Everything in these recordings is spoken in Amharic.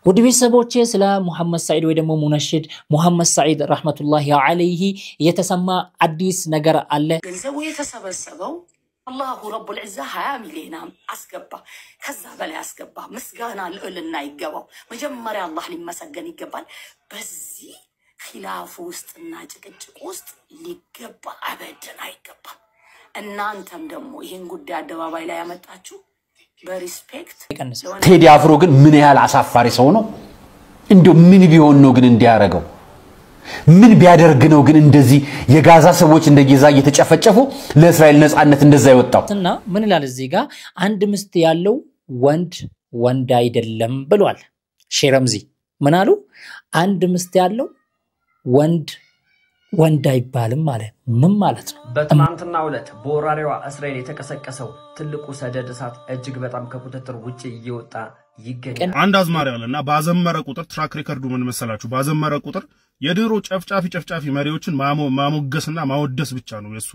ውድ ቤተሰቦቼ ስለ ሙሐመድ ሰዒድ ወይ ደግሞ ሙነሽድ ሙሐመድ ሰዒድ ረህመቱላሂ ዐለይሂ የተሰማ አዲስ ነገር አለ። ገንዘቡ የተሰበሰበው አላሁ ረቡል ዒዛ 20 ሚሊዮን አስገባ፣ ከዛ በላይ አስገባ። ምስጋና ልዕልና ይገባው። መጀመሪያ አላህ ሊመሰገን ይገባል። በዚህ ኺላፍ ውስጥና ጭቅጭቅ ውስጥ ሊገባ አበደን አይገባም። እናንተም ደግሞ ይሄን ጉዳይ አደባባይ ላይ ያመጣችሁ በሪስፔክት ቴዲ አፍሮ ግን ምን ያህል አሳፋሪ ሰው ነው? እንደው ምን ቢሆን ነው ግን እንዲያረጋው? ምን ቢያደርግ ነው ግን እንደዚህ የጋዛ ሰዎች እንደጌዛ እየተጨፈጨፉ ለእስራኤል ነጻነት እንደዛ ይወጣው? እና ምን ይላል እዚህ ጋር አንድ ምስት ያለው ወንድ አይደለም ብሏል። ሼረምዚ ምን አሉ? አንድ ምስት ያለው ወንድ አይባልም ማለት ምን ማለት ነው? በትናንትናው ዕለት በወራሪዋ እስራኤል የተቀሰቀሰው ትልቁ ሰደድ እሳት እጅግ በጣም ከቁጥጥር ውጪ እየወጣ ይገኛል። አንድ አዝማሪ አለና ባዘመረ ቁጥር ትራክ ሪከርዱ ምን መሰላችሁ? ባዘመረ ቁጥር የድሮ ጨፍጫፊ መሪዎችን ማሞገስና ማወደስ ብቻ ነው የሱ።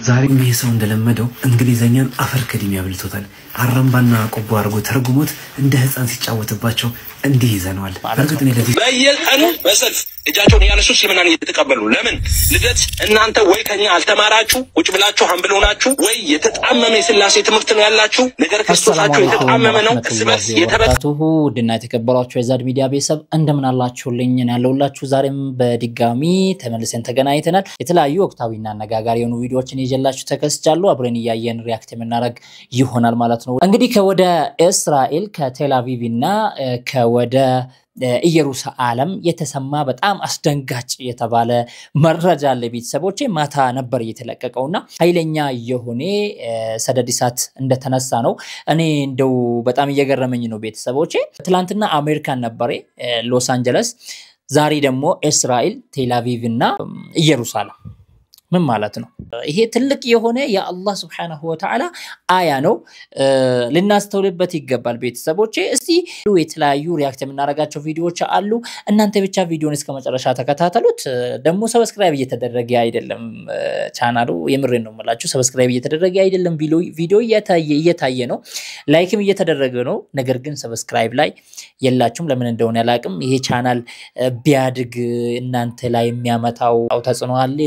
ዛሬም ይሄ ሰው እንደለመደው እንግሊዘኛን አፈር ከዲም ያብልቶታል። አረምባና ቆቦ አርጎ ተርጉሞት እንደ ህፃን ሲጫወትባቸው እንዲህ ይዘነዋል። በርግጥ ነው ለዚህ በየቀኑ በሰልፍ እጃቸውን ያነሱ እስልምናን እየተቀበሉ ለምን ልደት እናንተ ወይ ከኛ አልተማራችሁ ቁጭ ብላችሁ አንብሎ ናችሁ ወይ የተጣመመ የሥላሴ ትምህርት ነው ያላችሁ ነገር ክርስቶሳችሁ የተጣመመ ነው እስበስ የተበታቱ ድና የተከበራችሁ የዛድ ሚዲያ ቤተሰብ እንደምን አላችሁልኝ? ያለውላችሁ ዛሬም በድጋሚ ተመልሰን ተገናኝተናል። የተለያዩ ወቅታዊና አነጋጋሪ የሆኑ ቪዲዮዎችን ይዤላችሁ ተከስቻለሁ። አብረን ያየን ሪአክት የምናደርግ ይሆናል ማለት ነው። እንግዲህ ከወደ እስራኤል ከቴል አቪቭ እና ከወደ ኢየሩሳሌም የተሰማ በጣም አስደንጋጭ የተባለ መረጃ አለ ቤተሰቦቼ። ማታ ነበር የተለቀቀውና ኃይለኛ የሆነ ሰደድ እሳት እንደተነሳ ነው። እኔ እንደው በጣም እየገረመኝ ነው ቤተሰቦቼ። ትላንትና አሜሪካን ነበር ሎስ አንጀለስ፣ ዛሬ ደግሞ እስራኤል ቴል አቪቭ እና ኢየሩሳሌም። ምን ማለት ነው? ይሄ ትልቅ የሆነ የአላህ Subhanahu Wa Ta'ala አያ ነው። ልናስተውልበት ይገባል ቤተሰቦቼ። እስቲ የተለያዩ ሪአክት የምናረጋቸው ቪዲዮዎች አሉ። እናንተ ብቻ ቪዲዮን እስከ መጨረሻ ተከታተሉት። ደግሞ ሰብስክራይብ እየተደረገ አይደለም ቻናሉ፣ የምሬን ነው የምላችሁ። ሰብስክራይብ እየተደረገ አይደለም፣ ቪዲዮ እየታየ ነው፣ ላይክም እየተደረገ ነው። ነገር ግን ሰብስክራይብ ላይ የላችሁም። ለምን እንደሆነ ያላቅም። ይሄ ቻናል ቢያድግ እናንተ ላይ የሚያመጣው ተጽዕኖ አለ?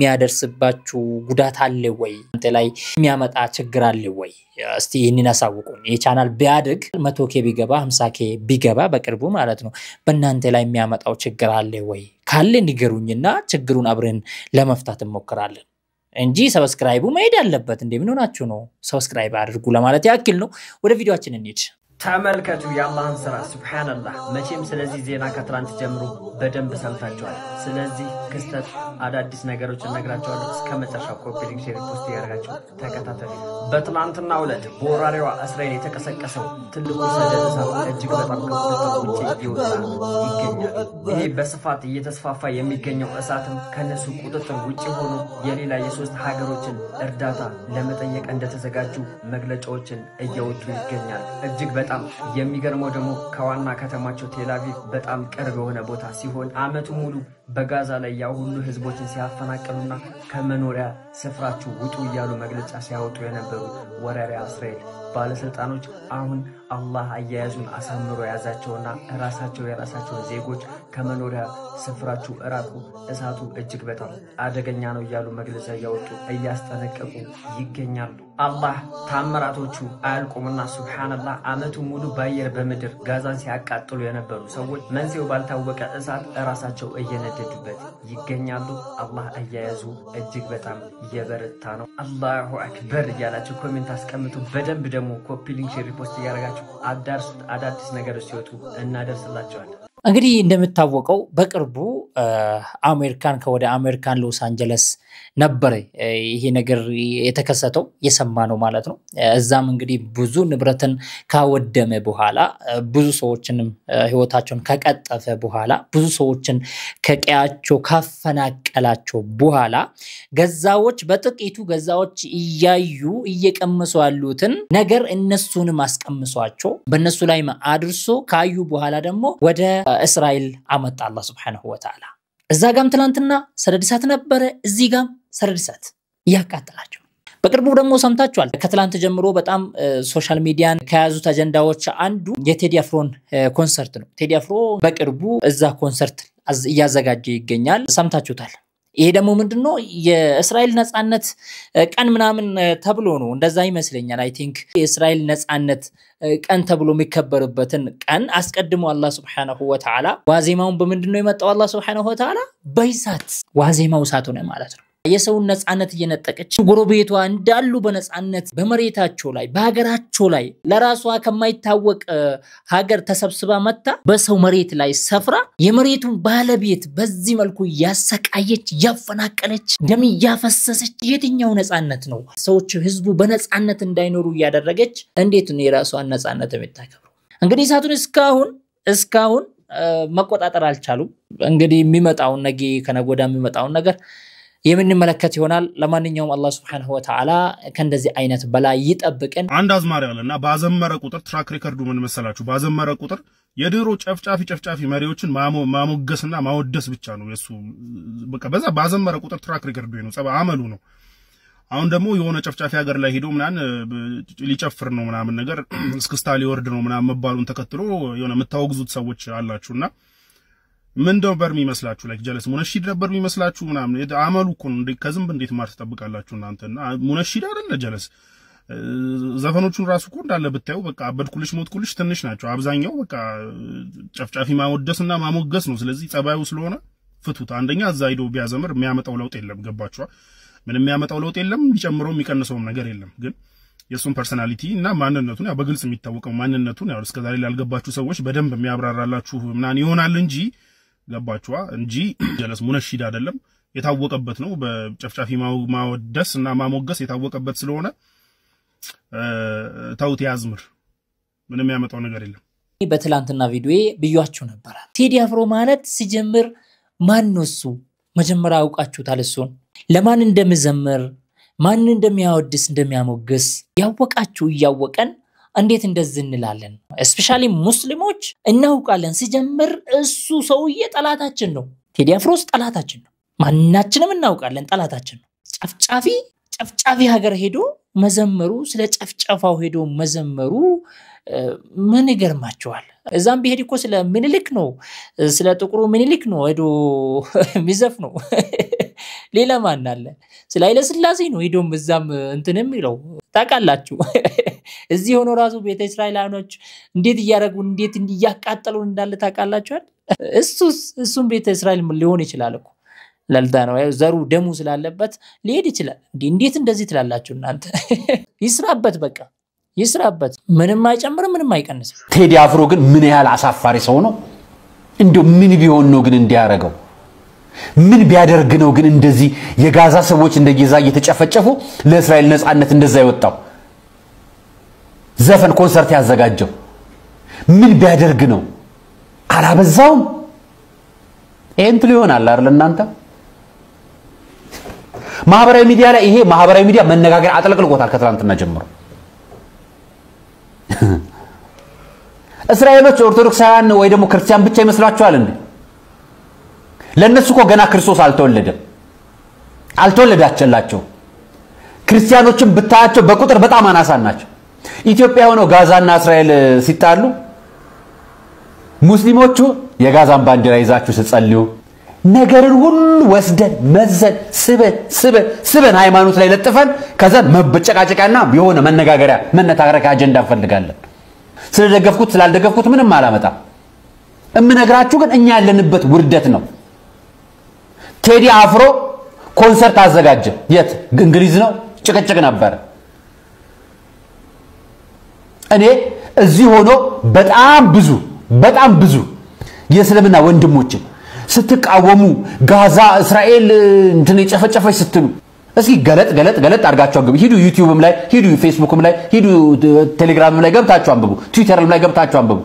የሚያደርስባችሁ ጉዳት አለ ወይ? አንተ ላይ የሚያመጣ ችግር አለ ወይ? እስቲ ይሄንን አሳውቁኝ። ይሄ ቻናል ቢያድግ 100k ቢገባ 50k ቢገባ በቅርቡ ማለት ነው በእናንተ ላይ የሚያመጣው ችግር አለ ወይ? ካለ ንገሩኝና ችግሩን አብረን ለመፍታት እንሞክራለን እንጂ ሰብስክራይቡ መሄድ አለበት። እንደምን ሆናችሁ ነው? ሰብስክራይብ አድርጉ ለማለት ያክል ነው። ወደ ቪዲዮአችን እንሂድ። ተመልከቱ የአላህን ስራ ሱብሃንአላህ። መቼም ስለዚህ ዜና ከትላንት ጀምሮ በደንብ ሰምታችኋል። ስለዚህ ክስተት አዳዲስ ነገሮችን ነግራችኋለሁ። እስከ መጨረሻው ኮፒ ሊንክ ሼር ፖስት ያደርጋችሁ ተከታተሉ። በትላንትናው ዕለት በወራሪዋ እስራኤል የተቀሰቀሰው ትልቁ ሰደድ እሳት እጅግ በጣም ከቁጥጥር ውጪ እየወጣ ይገኛል። ይሄ በስፋት እየተስፋፋ የሚገኘው እሳትም ከነሱ ቁጥጥር ውጪ ሆኖ የሌላ የሶስት ሀገሮችን እርዳታ ለመጠየቅ እንደተዘጋጁ መግለጫዎችን እያወጡ ይገኛል። እጅግ በጣም የሚገርመው ደግሞ ከዋና ከተማቸው ቴል አቪቭ በጣም ቅርብ የሆነ ቦታ ሲሆን አመቱ ሙሉ በጋዛ ላይ ያው ሁሉ ህዝቦችን ሲያፈናቅሉና ከመኖሪያ ስፍራቸው ውጡ እያሉ መግለጫ ሲያወጡ የነበሩ ወራሪያ እስራኤል ባለስልጣኖች አሁን አላህ አያያዙን አሳምሮ ያዛቸውና የራሳቸውን ዜጎች ከመኖሪያ ስፍራቸው እራቁ፣ እሳቱ እጅግ በጣም አደገኛ ነው እያሉ መግለጫ ያወጡ እያስጠነቀቁ ይገኛሉ። አላህ ታምራቶቹ አያልቁምና ሱብሃንአላህ አመቱ ሙሉ በአየር በምድር ጋዛን ሲያቃጥሉ የነበሩ ሰዎች መንስኤው ባልታወቀ እሳት ራሳቸው እየነደዱበት ይገኛሉ። አላህ አያያዙ እጅግ በጣም የበረታ ነው። አላሁ አክበር እያላችሁ ኮሜንት አስቀምጡ። በደንብ ደግሞ ኮፒ ሊንክ ሼር ፖስት ያደርጋችሁ አዳርሱት። አዳዲስ ነገሮች ሲወጡ እናደርስላችኋለን። እንግዲህ እንደምታወቀው በቅርቡ አሜሪካን ከወደ አሜሪካን ሎስ አንጀለስ ነበር ይሄ ነገር የተከሰተው የሰማነው ማለት ነው። እዛም እንግዲህ ብዙ ንብረትን ካወደመ በኋላ ብዙ ሰዎችንም ህይወታቸውን ከቀጠፈ በኋላ ብዙ ሰዎችን ከቀያቸው ካፈናቀላቸው በኋላ ገዛዎች በጥቂቱ ገዛዎች እየቀመሱ ያሉትን ነገር እነሱንም አስቀምሷቸው በእነሱ ላይ አድርሶ ካዩ በኋላ ደግሞ ወደ እስራኤል አመጣ አላህ Subhanahu Wa Ta'ala። እዛ ጋም ትላንትና ሰደድ እሳት ነበረ፣ እዚህ ጋም ሰደድ እሳት ያቃጠላቸው። በቅርቡ ደግሞ ሰምታችኋል ከትላንት ጀምሮ በጣም ሶሻል ሚዲያን ከያዙት አጀንዳዎች አንዱ የቴዲ አፍሮን ኮንሰርት ነው ቴዲ አፍሮ በቅርቡ እዛ ኮንሰርት እያዘጋጀ ይገኛል ሰምታችሁታል ይሄ ደግሞ ምንድነው የእስራኤል ነጻነት ቀን ምናምን ተብሎ ነው እንደዛ ይመስለኛል አይ ቲንክ የእስራኤል ነጻነት ቀን ተብሎ የሚከበርበትን ቀን አስቀድሞ አላህ Subhanahu Wa Ta'ala ዋዜማውን በምንድነው የመጣው አላህ Subhanahu Wa Ta'ala በይሳት ዋዜማው ሳት ሆነ ማለት ነው የሰው ነጻነት እየነጠቀች ጎረቤቷ እንዳሉ በነጻነት በመሬታቸው ላይ በሀገራቸው ላይ ለራሷ ከማይታወቅ ሀገር ተሰብስባ መጣ በሰው መሬት ላይ ሰፍራ የመሬቱን ባለቤት በዚህ መልኩ ያሰቃየች ያፈናቀለች ደም ያፈሰሰች የትኛው ነጻነት ነው ሰዎች ህዝቡ በነጻነት እንዳይኖሩ ያደረገች እንዴት ነው የራሷን ነጻነት የምታከብረው እንግዲህ ሳቱን እስካሁን መቆጣጠር አልቻሉም እንግዲህ የሚመጣው ነገ ከነጎዳ የሚመጣው ነገር የምንመለከት ይሆናል ለማንኛውም አላህ Subhanahu Wa Ta'ala ከእንደዚህ አይነት በላይ ይጠብቀን አንድ አዝማሪ አለና ባዘመረ ቁጥር ትራክ ሪከርዱ ምን መሰላችሁ ባዘመረ ቁጥር የድሮ ጨፍጫፊ መሪዎችን ማሞገስና ማወደስ ብቻ ነው የሱ በቃ በዛ ባዘመረ ቁጥር ትራክ ሪከርዱ ነው ጸባ አመሉ ነው አሁን ደግሞ የሆነ ጨፍጫፊ ሀገር ላይ ሄዶ ምናን ሊጨፍር ነው ምናምን ነገር እስክስታ ሊወርድ ነው ምናምን መባሉን ተከትሎ የሆነ መታወግዙት ሰዎች አላችሁና ምን ነበር የሚመስላችሁ ላይክ ጀለስ ሙነሺድ ነበር የሚመስላችሁ ምናምን አመሉ እኮ ነው ከዝም እንዴት ማር ተጠብቃላችሁ እናንተና ሙነሺድ አይደለ ጀለስ ዘፈኖቹን ራሱ እኮ እንዳለ ብታዩ በቃ አበድኩልሽ ሞትኩልሽ ትንሽ ናቸው አብዛኛው በቃ ጨፍጫፊ ማወደስና ማሞገስ ነው ስለዚህ ጸባዩ ስለሆነ ፍቱት አንደኛ እዛ ሄዶ ቢያዘምር የሚያመጣው ለውጥ የለም ገባችሁ ምንም የሚያመጣው ለውጥ የለም ቢጨምረው የሚቀንሰው ነገር የለም ግን የሱን ፐርሰናሊቲ እና ማንነቱን ያው በግልጽ የሚታወቀው ማንነቱን ያው እስከዛሬ ላልገባችሁ ሰዎች በደንብ የሚያብራራላችሁ ምናን ይሆናል እንጂ ገባችኋ እንጂ ጀለስ ሙነሺድ አይደለም የታወቀበት ነው በጨፍጫፊ ማወደስ እና ማሞገስ የታወቀበት ስለሆነ ታውት ያዝምር ምንም ያመጣው ነገር የለም በትላንትና ቪዲዮ ብያችሁ ነበር ቴዲ አፍሮ ማለት ሲጀምር ማን ነው እሱ መጀመሪያ አውቃችሁታል እሱን ለማን እንደምዘምር ማን እንደሚያወድስ እንደሚያሞግስ ያወቃችሁ ያወቀን እንዴት እንደዚህ እንላለን ስፔሻሊ ሙስሊሞች እናውቃለን ሲጀምር እሱ ሰውዬ ጠላታችን ነው ቴዲ አፍሮስ ጠላታችን ነው ማንናችንም እናውቃለን ጠላታችን ነው ጨፍጫፊ ሀገር ሄዶ መዘመሩ ስለ ጨፍጫፋው ሄዶ መዘመሩ ምን ይገርማችኋል እዛም ቢሄድ እኮ ስለ ምኒልክ ነው ስለ ጥቁሩ ምኒልክ ነው ሄዶ ሚዘፍ ነው ሌላ ማን አለ ስለ ኃይለ ሥላሴ ነው ሄዶም እዛም እንትንም ይለው ታቃላችሁ እዚህ ሆኖ ራሱ ቤተ እስራኤላኖች እንዴት ያረጉ እንዴት እንዲያቃጠሉ እንዳለ ታቃላችኋል እሱም ቤተ እስራኤል ሊሆን ይችላል እኮ ለልዳ ነው ዘሩ ደሙ ስላለበት ሊሄድ ይችላል እንዴት እንደዚህ ትላላችሁ እናንተ ይስራበት በቃ ይስራበት ምንም አይጨምርም ምንም አይቀንስም ቴዲ አፍሮ ግን ምን ያህል አሳፋሪ ሰው ነው እንደው ምን ቢሆን ነው ግን እንዲያረጋው ምን ቢያደርግ ነው ግን እንደዚህ የጋዛ ሰዎች እንደጌዛ እየተጨፈጨፉ ለእስራኤል ነጻነት እንደዛ ይወጣው ዘፈን ኮንሰርት ያዘጋጀው ምን ቢያደርግ ነው አላበዛውም እንት ሊሆናል አይደል እናንተ ማህበራዊ ሚዲያ ላይ ይሄ ማህበራዊ ሚዲያ መነጋገር አጥለቅልቆታል ከትላንትና ጀምሮ እስራኤሎች ኦርቶዶክሳውያን ወይ ደግሞ ክርስቲያን ብቻ ይመስላችኋል እንዴ ለነሱ እኮ ገና ክርስቶስ አልተወለዳቸላቸው ክርስቲያኖችን ብታያቸው በቁጥር በጣም አናሳ ናቸው ኢትዮጵያ ሆኖ ጋዛና እስራኤል ሲጣሉ ሙስሊሞቹ የጋዛን ባንዲራ ይዛችሁ ሲጸልዩ ነገርን ሁሉ ወስደን መዘን ስበን ሃይማኖት ላይ ለጥፈን ከዛ መበጨቃጨቃና የሆነ መነጋገሪያ አጀንዳ እንፈልጋለን ስለደገፍኩት ስላልደገፍኩት ምንም አላመጣ እምነግራችሁ ግን እኛ ያለንበት ውርደት ነው ቴዲ አፍሮ ኮንሰርት አዘጋጀ የት እንግሊዝ ነው ጭቅጭቅ ነበር እኔ እዚህ ሆኖ በጣም ብዙ የእስልምና ወንድሞች ስትቃወሙ ጋዛ እስራኤል እንትን የጨፈጨፈች ስትሉ እስኪ ገለጥ አርጋችሁ አንብቡ ሂዱ ዩቲዩብም ላይ ሂዱ ፌስቡክም ላይ ሂዱ ቴሌግራምም ላይ ገብታችሁ አንብቡ ትዊተርም ላይ ገብታችሁ አንብቡ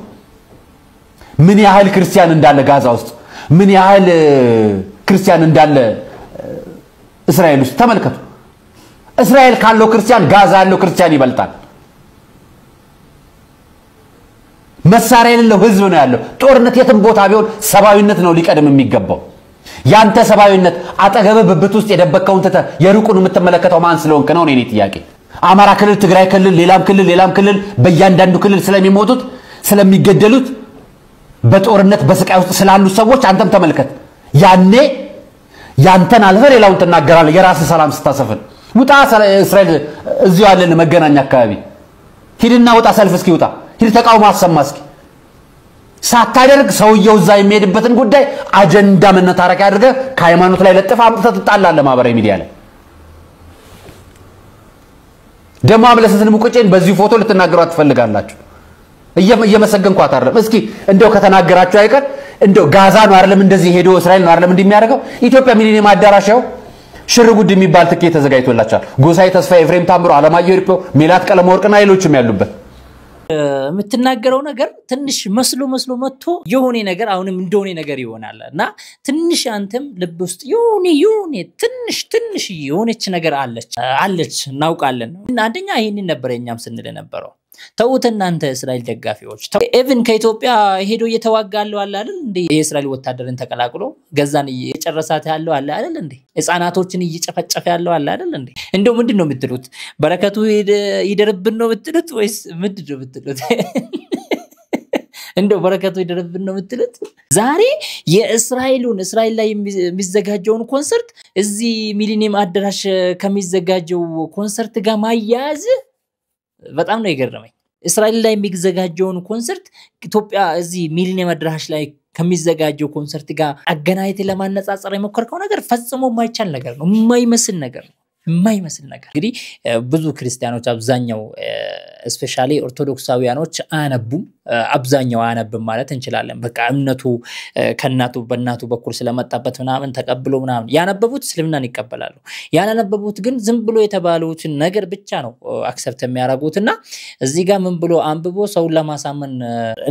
ምን ያህል ክርስቲያን እንዳለ ጋዛ ውስጥ ምን ያህል ክርስቲያን እንዳለ እስራኤል ውስጥ ተመልከቱ እስራኤል ካለው ክርስቲያን ጋዛ ያለው ክርስቲያን ይበልጣል መሳሪያ የሌለው ህዝብ ነው ያለው ጦርነት የትም ቦታ ቢሆን ሰባዊነት ነው ሊቀድም የሚገባው ያንተ ሰባዊነት አጠገብ ብብት ውስጥ የደበቀውን ተተ የሩቁን የምትመለከተው ማን ስለሆንክ ነው? እኔ ጥያቄ አማራ ክልል፣ ትግራይ ክልል፣ ሌላም ክልል በእያንዳንዱ ክልል ስለሚሞቱት ስለሚገደሉት በጦርነት በስቃይ ውስጥ ስላሉ ሰዎች አንተም ተመልከት። ያኔ ያንተን አልፈ ሌላውን ተናገራለህ። የራስ ሰላም ስታሰፍን ውጣ እስራኤል እዚሁ ያለን መገናኛ አካባቢ ሂድና ውጣ፣ ሰልፍ እስኪ ውጣ፣ ሂድ ተቃውሞ አሰማ እስኪ። ሳታደርግ ሰውየው እዛ የሚሄድበትን ጉዳይ አጀንዳ መነታረቂያ አድርገህ ከሃይማኖት ላይ ለጥፋ አምጥተህ ትጣላለህ ማህበራዊ ሚዲያ ላይ። ደሞ አብለሰትን ሙቀጨን በዚህ ፎቶ ልትናገሯት ትፈልጋላችሁ። እየመሰገንኳት አይደለም። እስኪ እንደው ከተናገራችሁ አይቀር እንደው ጋዛ ነው አይደለም እንደዚህ ሄዶ እስራኤል ነው አይደለም እንደሚያደርገው ኢትዮጵያ ሚሊኒየም አዳራሻው ሽርጉድ የሚባል ትኬት ተዘጋጅቶላችኋል። ጎሳዬ ተስፋ፣ ኤፍሬም ታምሩ፣ አለማየሁ ሪፖ፣ ሜላት ቀለመ ወርቅና ሌሎችም ያሉበት የምትናገረው ነገር ትንሽ መስሎ መጥቶ የሆነ ነገር አሁንም እንደሆነ ነገር ይሆናል እና ትንሽ አንተም ልብ ውስጥ የሆነ ትንሽ የሆነች ነገር አለች እናውቃለን። አንደኛ ይሄንን ነበር እኛም ስንል ነበረው። ተውት እናንተ እስራኤል ደጋፊዎች፣ ኤቭን ከኢትዮጵያ ሄዶ እየተዋጋለው አለ አይደል እንዴ? የእስራኤል ወታደርን ተቀላቅሎ ገዛን እየጨረሳት ያለው አለ አይደል እንዴ? ህፃናቶችን እየጨፈጨፈ ያለው አለ አይደል እንዴ? እንደው ምንድነው የምትሉት? በረከቱ ይደርብን ነው የምትሉት ወይስ ምንድነው የምትሉት? እንደው በረከቱ ይደርብን ነው የምትሉት? ዛሬ እስራኤል ላይ የሚዘጋጀውን ኮንሰርት እዚህ ሚሊኒየም አዳራሽ ከሚዘጋጀው ኮንሰርት ጋር ማያያዝ በጣም ነው የገረመኝ። እስራኤል ላይ የሚዘጋጀውን ኮንሰርት ኢትዮጵያ እዚህ ሚሊኒየም አዳራሽ ላይ ከሚዘጋጀው ኮንሰርት ጋር አገናኝተ ለማነጻጸር የሞከርከው ነገር ፈጽሞ የማይቻል ነገር ነው። የማይመስል ነገር ነው። እንግዲህ ብዙ ክርስቲያኖች አብዛኛው ስፔሻሊ ኦርቶዶክሳውያኖች አያነቡም። አብዛኛው አያነብም ማለት እንችላለን። በቃ እምነቱ በእናቱ በኩል ስለመጣበት ምናምን ተቀብሎ ምናምን ያነበቡት እስልምናን ይቀበላሉ። ያላነበቡት ግን ዝም ብሎ የተባሉትን ነገር ብቻ ነው አክሰፕት የሚያደርጉትና እዚህ ጋር ምን ብሎ አንብቦ ሰውን ለማሳመን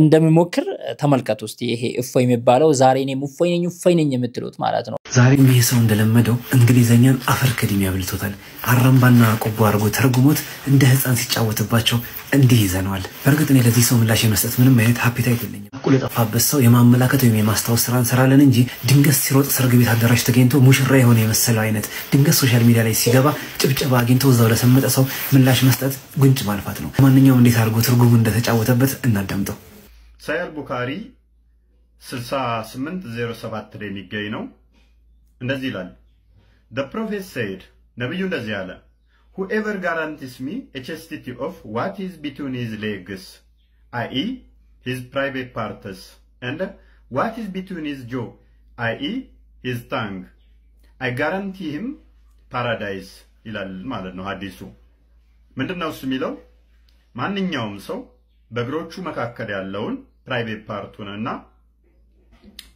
እንደሚሞክር ተመልከቱ እስቲ። ይሄ እፎይ የሚባለው ዛሬ እኔም እፎይ ነኝ የምትሉት ማለት ነው። ዛሬም ይሄ ሰው እንደለመደው እንግሊዘኛን አፈር ከዲም ያብልቶታል። አራምባና ቆቦ አርጎ ተርጉሞት እንደ ህፃን ሲጫወትባቸው እንዲህ ይዘነዋል። በእርግጥ እኔ ለዚህ ሰው ምላሽ መስጠት ምንም አይነት ሃፒታይት የለኝም። አቁል የጠፋበት ሰው የማመላከት ወይም የማስታወስ ስራ እንሰራለን እንጂ ድንገት ሲሮጥ ሰርግ ቤት አዳራሽ ተገኝቶ ሙሽራ የሆነ የመሰለው አይነት ድንገት ሶሻል ሚዲያ ላይ ሲገባ ጭብጨባ አግኝቶ እዛው ለሰመጠ ሰው ምላሽ መስጠት ጉንጭ ማልፋት ነው። ማንኛውም እንዴት አድርጎ ትርጉሙ እንደተጫወተበት እናዳምጠው። ሳይል ቡኻሪ 6807 ላይ የሚገኝ ነው። እንደዚህ ይላል። The prophet said, ነብዩ እንደዚህ አለ፣ whoever guarantees me a chastity of what is between his legs, i.e. his private parts, and what is between his jaw, i.e. his tongue, I guarantee him paradise ይላል ማለት ነው ሐዲሱ። ምንድነው እሱ የሚለው? ማንኛውም ሰው በእግሮቹ መካከል ያለውን ፕራይቬት ፓርቱንና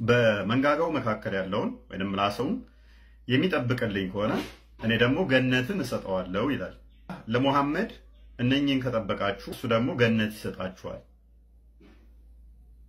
በመንጋጋው መካከል ያለውን ወይንም ምላሰውን የሚጠብቅልኝ ከሆነ እኔ ደግሞ ገነትን እሰጠዋለሁ ይላል። ለሙሐመድ እነኚህን ከጠበቃችሁ እሱ ደግሞ ገነት ይሰጣችኋል።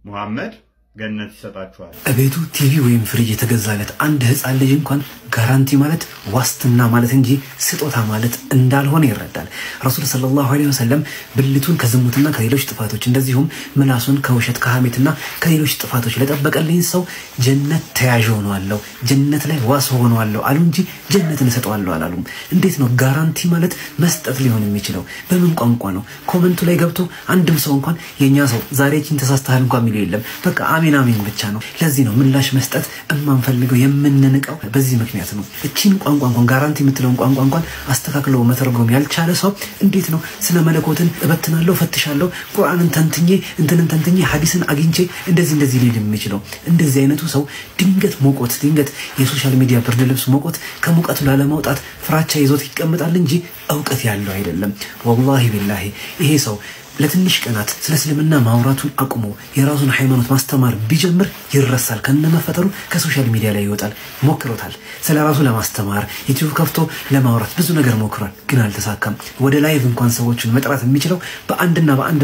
ሙሐመድ ገነት ይሰጣችኋል። እቤቱ ቲቪ ወይም ፍሪጅ የተገዛለት አንድ ህፃን ልጅ እንኳን ጋራንቲ ማለት ዋስትና ማለት እንጂ ስጦታ ማለት እንዳልሆነ ይረዳል። ረሱል ሰለላሁ ዐለይሂ ወሰለም ብልቱን ከዝሙትና ከሌሎች ጥፋቶች እንደዚሁም ምላሱን ከውሸት ከሐሜትና ከሌሎች ጥፋቶች ለጠበቀልኝ ሰው ጀነት ተያዥ ሆነዋለሁ፣ ጀነት ላይ ዋስ ሆነዋለሁ አሉ እንጂ ጀነትን እሰጠዋለሁ አላሉም። እንዴት ነው ጋራንቲ ማለት መስጠት ሊሆን የሚችለው? በምን ቋንቋ ነው? ኮመንቱ ላይ ገብቶ አንድም ሰው እንኳን የኛ ሰው ዛሬችን ተሳስተሃል እንኳን የሚለው የለም። በቃ አሜን ብቻ ነው። ለዚህ ነው ምላሽ መስጠት እማንፈልገው የምንንቀው በዚህ ምክንያት ነው። እቺን ቋንቋ እንኳን ጋራንቲ የምትለውን ቋንቋ እንኳን አስተካክሎ መተርጎም ያልቻለ ሰው እንዴት ነው ስለ መለኮትን እበትናለሁ ፈትሻለሁ ቁርአንን ተንትኜ ሐዲስን አግኝቼ እንደዚህ ሊል የሚችለው? እንደዚህ አይነቱ ሰው ድንገት የሶሻል ሚዲያ ብርድ ልብስ ሞቆት ከሙቀቱ ላለማውጣት ፍራቻ ይዞት ይቀመጣል እንጂ ዕውቀት ያለው አይደለም። ወላሂ ቢላሂ ይሄ ሰው ለትንሽ ቀናት ስለ እስልምና ማውራቱን አቁሞ የራሱን ሃይማኖት ማስተማር ቢጀምር ይረሳል። ከነመፈጠሩ ከሶሻል ሚዲያ ላይ ይወጣል። ሞክሮታል። ስለ ራሱ ለማስተማር ዩቲዩብ ከፍቶ ለማውራት ብዙ ነገር ሞክሯል፣ ግን አልተሳካም። ወደ ላይቭ እንኳን ሰዎችን መጥራት የሚችለው በአንድ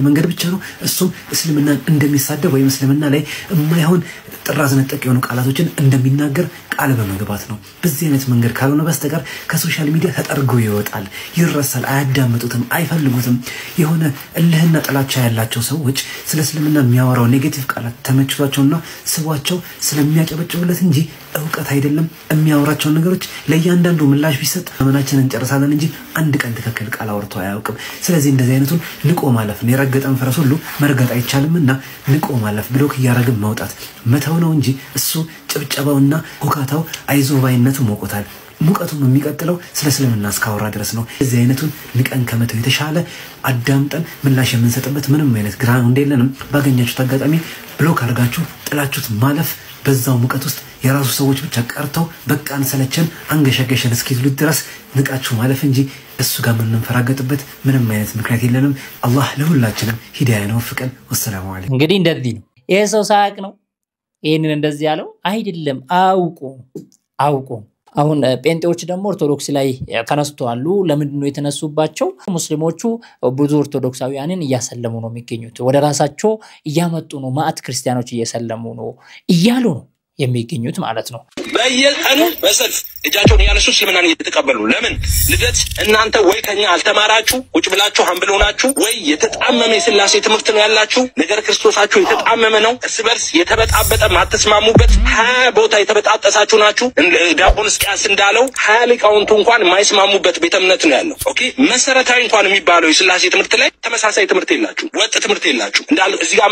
መንገድ ብቻ ነው። እሱም እስልምናን እንደሚሳደብ ወይም እስልምና ላይ የማይሆን ጥራዝ ነጠቅ የሆኑ ቃላቶችን እንደሚናገር ቃል በመግባት ነው። በዚህ አይነት መንገድ ካልሆነ በስተቀር ከሶሻል ሚዲያ ተጠርጎ ይወጣል፣ ይረሳል። አያዳምጡትም፣ አይፈልጉትም። የሆነ እልህ እልህና ጥላቻ ያላቸው ሰዎች ስለ እስልምና የሚያወራው ኔጌቲቭ ቃላት ተመችቷቸውና ስቧቸው ስለሚያጨበጭቡለት እንጂ ዕውቀት አይደለም የሚያወራቸው ነገሮች ለእያንዳንዱ ምላሽ ቢሰጥ ዘመናችንን እንጨርሳለን እንጂ አንድ ቀን ትክክል ቃል አውርቶ አያውቅም። ስለዚህ እንደዚህ አይነቱን ንቆ ማለፍ ነው። የረገጠን ፈረስ ሁሉ መርገጥ አይቻልምና ንቆ ማለፍ ብሎክ እያረግን መውጣት መተው ነው እንጂ እሱ ጭብጨባውና ሁካታው አይዞባይነቱ ሞቆታል። ሙቀቱም የሚቀጥለው ስለ እስልምና እስካወራ ድረስ ነው። እዚህ አይነቱን ንቀን ከመተው የተሻለ አዳምጠን ምላሽ የምንሰጥበት ምንም አይነት ግራውንድ የለንም። ባገኛችሁት አጋጣሚ ብሎክ አድርጋችሁ ጥላችሁት ማለፍ በዛው ሙቀት ውስጥ የራሱ ሰዎች ብቻ ቀርተው በቃን ሰለቸን አንገሸገሸን እስኪሉ ድረስ ንቃችሁ ማለፍ እንጂ እሱ ጋር ምንፈራገጥበት ምንም አይነት ምክንያት የለንም። አላህ ለሁላችንም ሂዳያ ነው ፍቀን። ወሰላሙ አለይኩም። እንግዲህ እንደዚህ ነው። ይሄ ሰው ሳያቅ ነው ይሄንን እንደዚህ ያለው አይደለም፣ አውቆ አሁን ጴንጤዎች ደግሞ ኦርቶዶክስ ላይ ተነስተዋሉ። ለምንድን ነው የተነሱባቸው? ሙስሊሞቹ ብዙ ኦርቶዶክሳውያንን እያሰለሙ ነው የሚገኙት፣ ወደ ራሳቸው እያመጡ ነው፣ ማአት ክርስቲያኖች እየሰለሙ ነው እያሉ ነው የሚገኙት ማለት ነው። በየቀኑ በሰልፍ እጃቸውን ያነሱ እስልምናን እየተቀበሉ ለምን ልደት እናንተ ወይ ከኛ አልተማራችሁ ቁጭ ብላችሁ አንብሎ ናችሁ ወይ የተጣመመ የሥላሴ ትምህርት ነው ያላችሁ ነገር ክርስቶሳችሁ የተጣመመ ነው እርስ በርስ የተበጣበጠ ማተስማሙበት ቦታ የተበጣጠሳችሁ ናችሁ። ዲያቆን እስቂያስ እንዳለው 20 ሊቃውንቱ እንኳን የማይስማሙበት ቤተ እምነት ነው ያለው። ኦኬ መሰረታዊ እንኳን የሚባለው የሥላሴ ትምህርት ላይ ተመሳሳይ ትምህርት የላችሁ፣ ወጥ ትምህርት የላችሁ። እንዳል እዚህ ጋር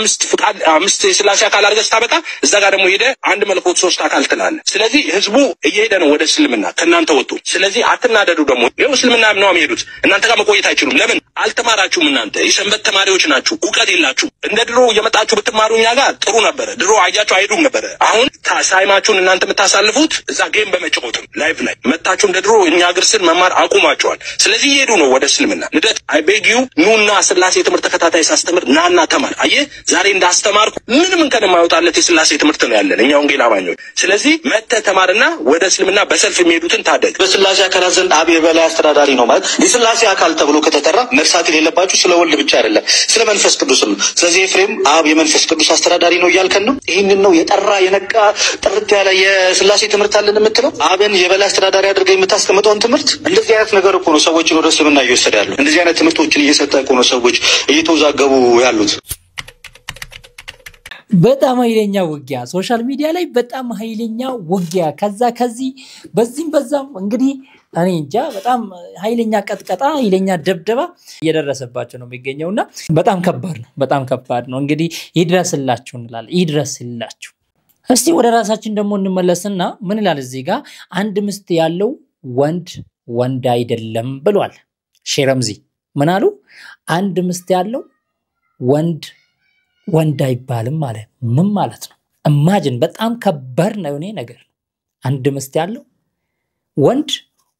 አምስት የሥላሴ አካል አድርገህ ስታበቃ እዛ ጋር ደግሞ ሄደ አንድ መልኮት 3 አካል ትላለህ። ስለዚህ ህዝቡ እየሄደ ነው ወደ እስልምና ከናንተ ወጡ። ስለዚህ አትናደዱ። ደግሞ ይሄው እስልምና ነው የሚሄዱት እናንተ ጋር መቆየት አይችሉም። ለምን አልተማራችሁም? እናንተ የሰንበት ተማሪዎች ናችሁ፣ ዕውቀት የላችሁ። እንደ ድሮ እየመጣችሁ ብትማሩኛ ጋር ጥሩ ነበር። ድሮ አያችሁ አይዱም ነበር። አሁን ሳይማችሁን እናንተ የምታሳልፉት እዛ ጌም በመጫወት ላይቭ ላይ መጣችሁ። እንደ ድሮ እኛ እግር ስር መማር አቁማችኋል። ስለዚህ እየሄዱ ነው ወደ እስልምና። ልደት አይ ቤግ ዩ ኑና ሥላሴ ትምህርት ተከታታይ ሳስተምር ናና ተማር። አየህ ዛሬ እንዳስተማርኩ ምንም እንከን የማይወጣለት የሥላሴ ትምህርት ነው ያለን እኛ ወንጌል አማኞች። ስለዚህ መተህ ተማርና ወደ እስልምና በሰልፍ የሚሄዱትን ታደግ። በሥላሴ አካላት ዘንድ አብ የበላይ አስተዳዳሪ ነው ማለት የሥላሴ አካል ተብሎ ከተጠራ መርሳት የሌለባችሁ ስለ ወልድ ብቻ አይደለም ስለ መንፈስ ቅዱስም። ስለዚህ ኤፍሬም አብ የመንፈስ ቅዱስ አስተዳዳሪ ነው እያልከን ነው። ይህንን ነው የጠራ የነቃ ጥርት ያለ የሥላሴ ትምህርት አለን የምትለው? አብን የበላይ አስተዳዳሪ አድርገህ የምታስቀምጠውን ትምህርት? እንደዚህ አይነት ነገር እኮ ነው ሰዎችን ወደ እስልምና እየወሰደ ያለው። እንደዚህ አይነት ትምህርቶችን እየሰጠ እኮ ነው ሰዎች እየተወዛገቡ ያሉት። በጣም ኃይለኛ ውጊያ ሶሻል ሚዲያ ላይ በጣም ኃይለኛ ውጊያ ከዚህ በዚህም በዛም እንግዲህ እኔ እንጃ በጣም ኃይለኛ ቀጥቀጣ ኃይለኛ ደብደባ እየደረሰባቸው ነው የሚገኘውና በጣም ከባድ ነው። እንግዲህ ይድረስላችሁ እንላለን። ይድረስላችሁ። እስቲ ወደ ራሳችን ደግሞ እንመለስና ምን ይላል እዚህ ጋር አንድ ምስት ያለው ወንድ አይደለም ብሏል ሼረምዚ። ምን አሉ? አንድ ምስት ያለው ወንድ አይባልም ማለት ምን ማለት ነው? ኢማጂን በጣም ከባድ ነው እኔ ነገር። አንድ ምስት ያለው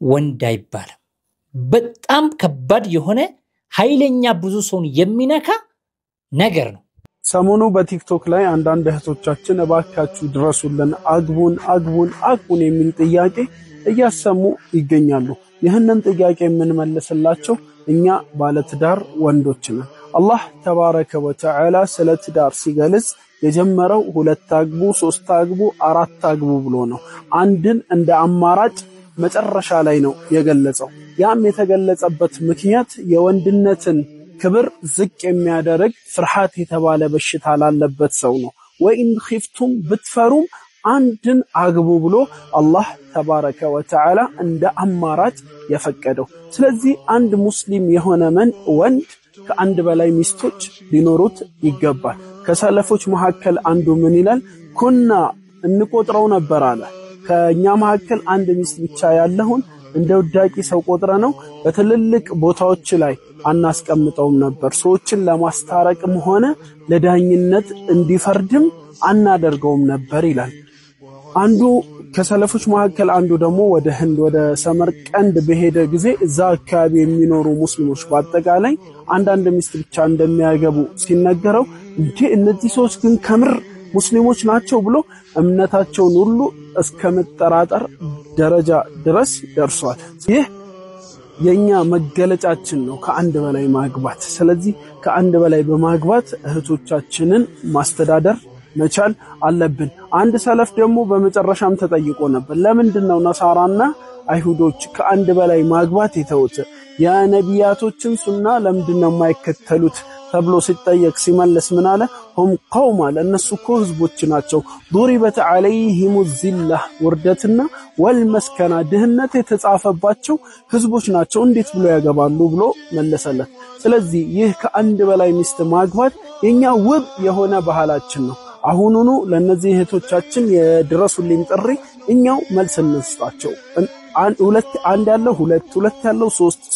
ወንድ አይባልም። በጣም ከባድ የሆነ ኃይለኛ ብዙ ሰውን የሚነካ ነገር ነው። ሰሞኑ በቲክቶክ ላይ አንዳንድ እህቶቻችን እባካችሁ ድረሱልን አግቡን የሚል ጥያቄ እያሰሙ ይገኛሉ። ይህንን ጥያቄ የምንመልስላቸው እኛ ባለትዳር ወንዶች ነን። አላህ ተባረከ ወተዓላ ስለ ትዳር ሲገልጽ የጀመረው 2 አግቡ፣ 3 አግቡ፣ 4 አግቡ ብሎ ነው። አንድን እንደ አማራጭ መጨረሻ ላይ ነው የገለጸው። ያም የተገለጸበት ምክንያት የወንድነትን ክብር ዝቅ የሚያደርግ ፍርሃት የተባለ በሽታ ላለበት ሰው ነው። ወኢን ኺፍቱም ብትፈሩም አንድን አግቡ ብሎ አላህ ተባረከ ወተዓላ እንደ አማራጭ የፈቀደው። ስለዚህ አንድ ሙስሊም የሆነ ወንድ ከአንድ በላይ ሚስቶች ሊኖሩት ይገባል። ከሰለፎች መካከል አንዱ ምን ይላል? ኩና እንቆጥረው ነበር አለ ከኛ መካከል አንድ ሚስት ብቻ ያለውን እንደ ውዳቂ ሰው ቆጥረ ነው በትልልቅ ቦታዎች ላይ አናስቀምጠውም ነበር። ሰዎችን ለማስታረቅም ሆነ ለዳኝነት እንዲፈርድም አናደርገውም ነበር ይላል። አንዱ ከሰለፎች መካከል አንዱ ደግሞ ወደ ህንድ ወደ ሰመርቀንድ በሄደ ጊዜ እዛ አካባቢ የሚኖሩ ሙስሊሞች በአጠቃላይ አንዳንድ ሚስት ብቻ እንደሚያገቡ ሲነገረው እንዴ እነዚህ ሰዎች ግን ከምር ሙስሊሞች ናቸው ብሎ እምነታቸውን ሁሉ እስከመጠራጠር ደረጃ ድረስ ደርሷል። ይህ የኛ መገለጫችን ነው ከአንድ በላይ ማግባት። ስለዚህ ከአንድ በላይ በማግባት እህቶቻችንን ማስተዳደር መቻል አለብን። አንድ ሰለፍ ደግሞ በመጨረሻም ተጠይቆ ነበር ለምንድነው ነሳራና አይሁዶች ከአንድ በላይ ማግባት የተውት? የነቢያቶችን ሱና ለምንድነው የማይከተሉት ተብሎ ሲጠየቅ ሲመለስ ምን አለ? هم قوم ለነሱ እኮ ህዝቦች ናቸው ضربت عليهم الذلة ውርደትና ወልመስከና ድህነት የተጻፈባቸው ህዝቦች ናቸው እንዴት ብሎ ያገባሉ ብሎ መለሰለት። ስለዚህ ይህ ከአንድ በላይ ሚስት ማግባት የኛ ውብ የሆነ ባህላችን ነው። አሁኑኑ ለነዚህ እህቶቻችን የድረሱልኝ ጥሪ እኛው መልስ እንስጣቸው። አንድ ያለው ሁለት ያለው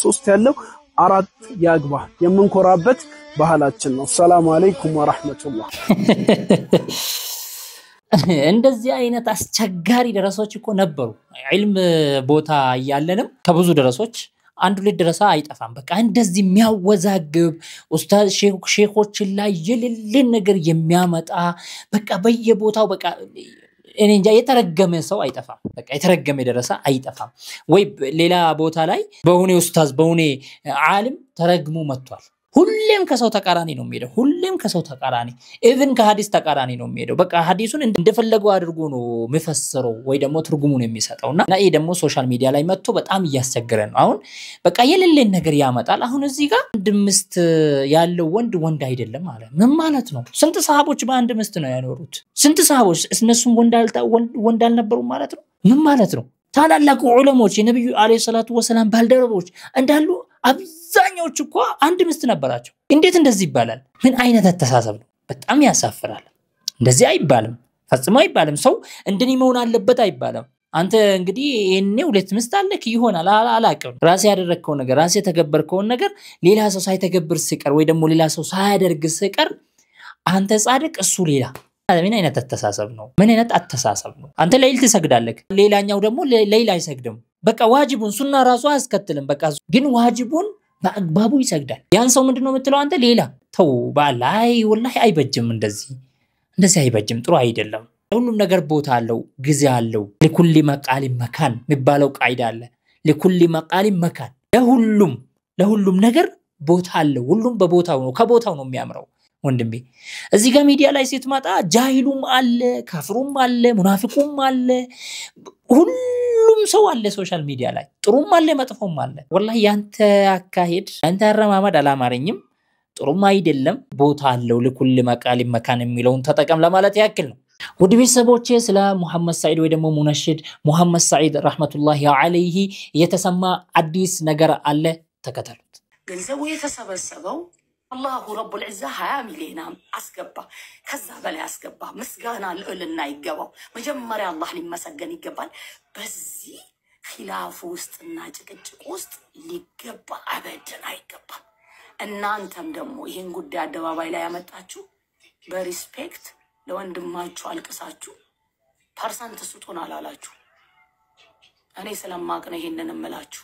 ሶስት ያለው አራት ያግባ የምንኮራበት ባህላችን ነው። ሰላም አለይኩም ወራህመቱላህ። እንደዚህ አይነት አስቸጋሪ ደረሶች እኮ ነበሩ። ዒልም ቦታ ያለንም ከብዙ ደረሶች አንዱ ለደረሳ አይጠፋም። በቃ እንደዚህ የሚያወዛግብ ኡስታዝ ሼኾች ላይ የሌለ ነገር የሚያመጣ በቃ በየቦታው በቃ እኔ እንጃ የተረገመ ሰው አይጠፋም። በቃ የተረገመ ደረሳ አይጠፋም። ወይ ሌላ ቦታ ላይ በሆነ ኡስታዝ በሆነ ዓለም ተረግሞ መጥቷል። ሁሌም ከሰው ተቃራኒ ነው የሚሄደው። ሁሌም ከሰው ተቃራኒ ኢቭን ከሐዲስ ተቃራኒ ነው የሚሄደው። በቃ ሐዲሱን እንደፈለገው አድርጎ ነው የሚፈሰረው ወይ ደግሞ ትርጉሙን የሚሰጠውና ይሄ ደግሞ ሶሻል ሚዲያ ላይ መጥቶ በጣም እያስቸገረን ነው። አሁን በቃ የሌለን ነገር ያመጣል። አሁን እዚህ ጋር አንድ ምስት ያለው ወንድ አይደለም ማለት ምን ማለት ነው? ስንት ሰሃቦች በአንድ ምስት ነው ያኖሩት? ስንት ሰሃቦች እነሱም ወንድ አልነበሩ ማለት ነው? ምን ማለት ነው? ታላላቁ ዑለሞች የነብዩ አለይሂ ሰላቱ ወሰለም ባልደረቦች እንዳሉ አብዛኞቹ እኮ አንድ ምስት ነበራቸው። እንዴት እንደዚህ ይባላል? ምን አይነት አስተሳሰብ ነው? በጣም ያሳፍራል። እንደዚህ አይባልም፣ ፈጽሞ አይባልም። ሰው እንደኔ መሆን አለበት አይባልም። አንተ እንግዲህ እኔ ሁለት ምስት አለክ ይሆናል አላቀም። ራሴ ያደረከው ነገር ራሴ ተገበርከው ነገር ሌላ ሰው ሳይተገብር ሲቀር ወይ ደግሞ ሌላ ሰው ሳያደርግ ሲቀር አንተ ጻድቅ እሱ ሌላ ምን አይነት አስተሳሰብ ነው? ምን አይነት አስተሳሰብ ነው? አንተ ለይል ትሰግዳለህ፣ ሌላኛው ደግሞ ለይል አይሰግድም። በቃ ዋጅቡን ሱና ራሱ አያስከትልም። በቃ ግን ዋጅቡን በአግባቡ ይሰግዳል። ያን ሰው ምንድነው የምትለው አንተ? ሌላ ተው ባላይ ወላሂ አይበጅም። እንደዚህ አይበጅም፣ ጥሩ አይደለም። ሁሉም ነገር ቦታ አለው፣ ጊዜ አለው። ለኩል መቃል መካን የሚባለው ቃይዳ አለ። ለኩል መቃል መካን፣ ለሁሉም ነገር ቦታ አለው። ሁሉም በቦታው ነው፣ ከቦታው ነው የሚያምረው። ወንድሜ እዚህ ጋር ሚዲያ ላይ ስትመጣ ጃሂሉም አለ፣ ካፍሩም አለ፣ ሙናፊቁም አለ፣ ሁሉም ሰው አለ ሶሻል ሚዲያ ላይ፣ ጥሩም አለ፣ መጥፎም አለ። ወላሂ ያንተ አካሄድ ያንተ አረማመድ አላማረኝም፣ ጥሩም አይደለም። ቦታ አለው። ለኩል መቃል መካን የሚለውን ተጠቀም ለማለት ያክል ነው። ውድ ቤተሰቦቼ ስለ ሙሐመድ ሰዒድ ወይ ደግሞ ሙነሽድ ሙሐመድ ሰዒድ ረህመቱላሂ ዐለይሂ የተሰማ አዲስ ነገር አለ፣ ተከታተሉት። ገንዘቡ የተሰበሰበው አላሁ ረቡል ዒዛ 20 ሚሊዮን አስገባ፣ ከዛ በላይ አስገባ። ምስጋና ልዕልና ይገባው። መጀመሪያ አላህ ሊመሰገን ይገባል። በዚህ ኺላፍ ውስጥና ጭቅጭቅ ውስጥ ሊገባ አበደን አይገባም። እናንተም ደግሞ ይህን ጉዳይ አደባባይ ላይ ያመጣችሁ በሪስፔክት ለወንድማችሁ አልቅሳችሁ ፐርሰንት ስጡን አላላችሁ። እኔ ስለማቅ ነው ይሄንን እምላችሁ።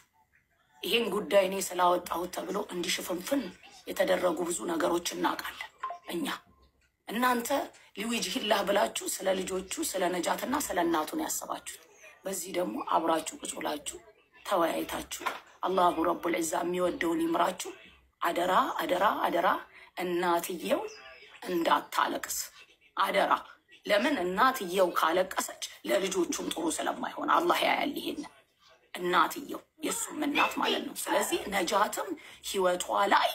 ይሄን ጉዳይ እኔ ስላወጣሁት ተብሎ እንዲሽፍንፍን የተደረጉ ብዙ ነገሮች እናውቃለን እኛ። እናንተ ሊወጅሂላህ ብላችሁ ስለ ልጆቹ ስለ ነጃትና ስለ እናቱን ያሰባችሁ። በዚህ ደግሞ አብራችሁ ቁጭ ብላችሁ ተወያይታችሁ አላሁ ረቡል ዒዛ የሚወደውን ይምራችሁ። አደራ አደራ አደራ እናትየው እንዳታለቅስ አደራ። ለምን እናትየው ካለቀሰች ለልጆቹም ጥሩ ስለማይሆን አላህ ያያል ይሄን። እናትየው የሱም እናት ማለት ነው። ስለዚህ ነጃትም ህይወቷ ላይ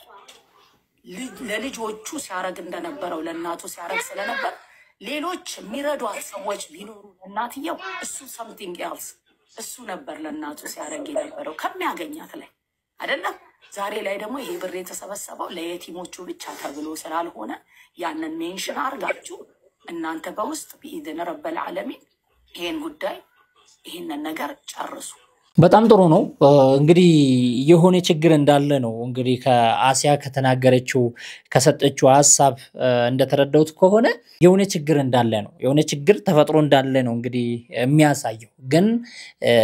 ለልጆቹ ሲያረግ እንደነበረው ለእናቱ ሲያረግ ስለነበር ሌሎች የሚረዷት ሰዎች ቢኖሩ እናትየው እሱ something else እሱ ነበር ለእናቱ ሲያረግ የነበረው ከሚያገኛት ላይ አይደለም። ዛሬ ላይ ደግሞ ይሄ ብር የተሰበሰበው ለየቲሞቹ ብቻ ተብሎ ስላልሆነ ያንን ሜንሽን አርጋችሁ እናንተ በውስጥ በኢድን ረበል ዓለሚን ይሄን ጉዳይ ይሄንን ነገር ጨርሱ። በጣም ጥሩ ነው። እንግዲህ የሆነ ችግር እንዳለ ነው እንግዲህ ከአሲያ ከተናገረችው ከሰጠችው ሐሳብ እንደተረዳሁት ከሆነ የሆነ ችግር እንዳለ ነው። የሆነ ችግር ተፈጥሮ እንዳለ ነው እንግዲህ የሚያሳየው። ግን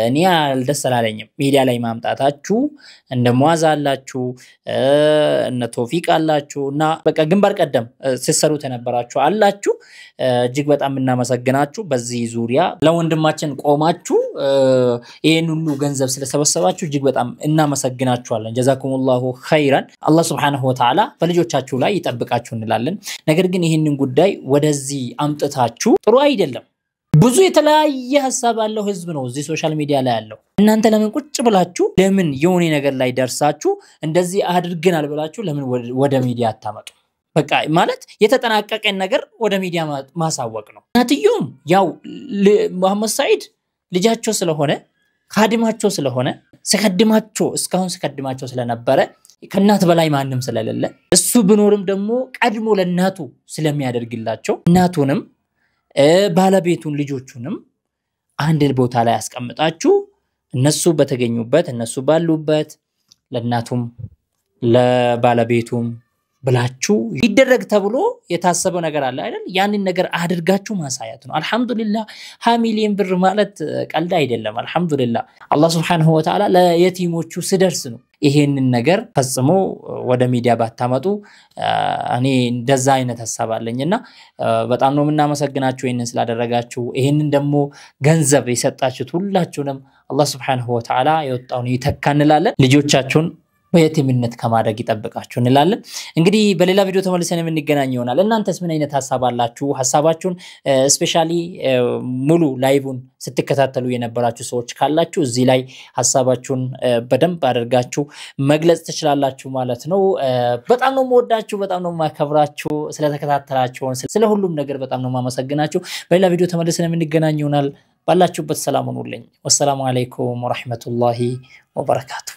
እኔ አልደሰላለኝም ሚዲያ ላይ ማምጣታችሁ። እንደ ሙአዝ አላችሁ እነ ቶፊቅ አላችሁ እና በቃ ግንባር ቀደም ሲሰሩት የነበራችሁ አላችሁ። እጅግ በጣም እናመሰግናችሁ። በዚህ ዙሪያ ለወንድማችን ቆማችሁ ይሄን ሁሉ ገንዘብ ስለሰበሰባችሁ እጅግ በጣም እናመሰግናችኋለን። ጀዛኩሙላሁ ኸይራን። አላህ Subhanahu Wa Ta'ala በልጆቻችሁ ላይ ይጠብቃችሁ እንላለን። ነገር ግን ይሄንን ጉዳይ ወደዚህ አምጥታችሁ ጥሩ አይደለም። ብዙ የተለያየ ሐሳብ ያለው ህዝብ ነው እዚህ ሶሻል ሚዲያ ላይ ያለው። እናንተ ለምን ቁጭ ብላችሁ ለምን የሆነ ነገር ላይ ደርሳችሁ እንደዚህ አድርገናል ብላችሁ ለምን ወደ ሚዲያ አታመጡ? በቃ ማለት የተጠናቀቀን ነገር ወደ ሚዲያ ማሳወቅ ነው እናትየውም ያው መሐመድ ሰዒድ ልጃቸው ስለሆነ ካድማቸው ስለሆነ ስከድማቸው እስካሁን ስከድማቸው ስለነበረ ከናት በላይ ማንንም ስለሌለ እሱ ብኖርም ደግሞ ቀድሞ ለናቱ ስለሚያደርግላቸው እናቱንም ባለቤቱን ልጆቹንም አንድ ቦታ ላይ አስቀምጣችሁ እነሱ በተገኙበት እነሱ ባሉበት ለናቱም ለባለቤቱም ብላችሁ ይደረግ ተብሎ የታሰበው ነገር አለ አይደል ያንን ነገር አድርጋችሁ ማሳያት ነው አልহামዱሊላህ 20 ሚሊዮን ብር ማለት ቀልድ አይደለም አልহামዱሊላህ አላህ Subhanahu Wa Ta'ala ለየቲሞቹ ስደርስ ነው ይሄንን ነገር ፈጽሞ ወደ ሚዲያ ባታመጡ እኔ እንደዛ አይነት ሐሳብ አለኝና በጣም ነው እናመሰግናችሁ ይሄንን ስላደረጋችሁ ይሄንን ደግሞ ገንዘብ የሰጣችሁት ሁላችሁንም አላህ Subhanahu Wa Ta'ala የወጣውን ይተካንላለን ልጆቻችሁን በየቲምነት ከማድረግ ይጠብቃችሁ እንላለን እንግዲህ በሌላ ቪዲዮ ተመልሰን የምንገናኝ ይሆናል እናንተስ ምን አይነት ሐሳብ አላችሁ ሐሳባችሁን ስፔሻሊ ሙሉ ላይቭን ስትከታተሉ የነበራችሁ ሰዎች ካላችሁ እዚህ ላይ ሐሳባችሁን በደንብ አድርጋችሁ መግለጽ ትችላላችሁ ማለት ነው በጣም ነው የምወዳችሁ በጣም ነው የማከብራችሁ ስለተከታተላችሁ ስለ ሁሉም ነገር በጣም ነው የማመሰግናችሁ በሌላ ቪዲዮ ተመልሰን የምንገናኝ ይሆናል ባላችሁበት ሰላም ሁኑልኝ ወሰላሙ አለይኩም ወራህመቱላሂ ወበረካቱ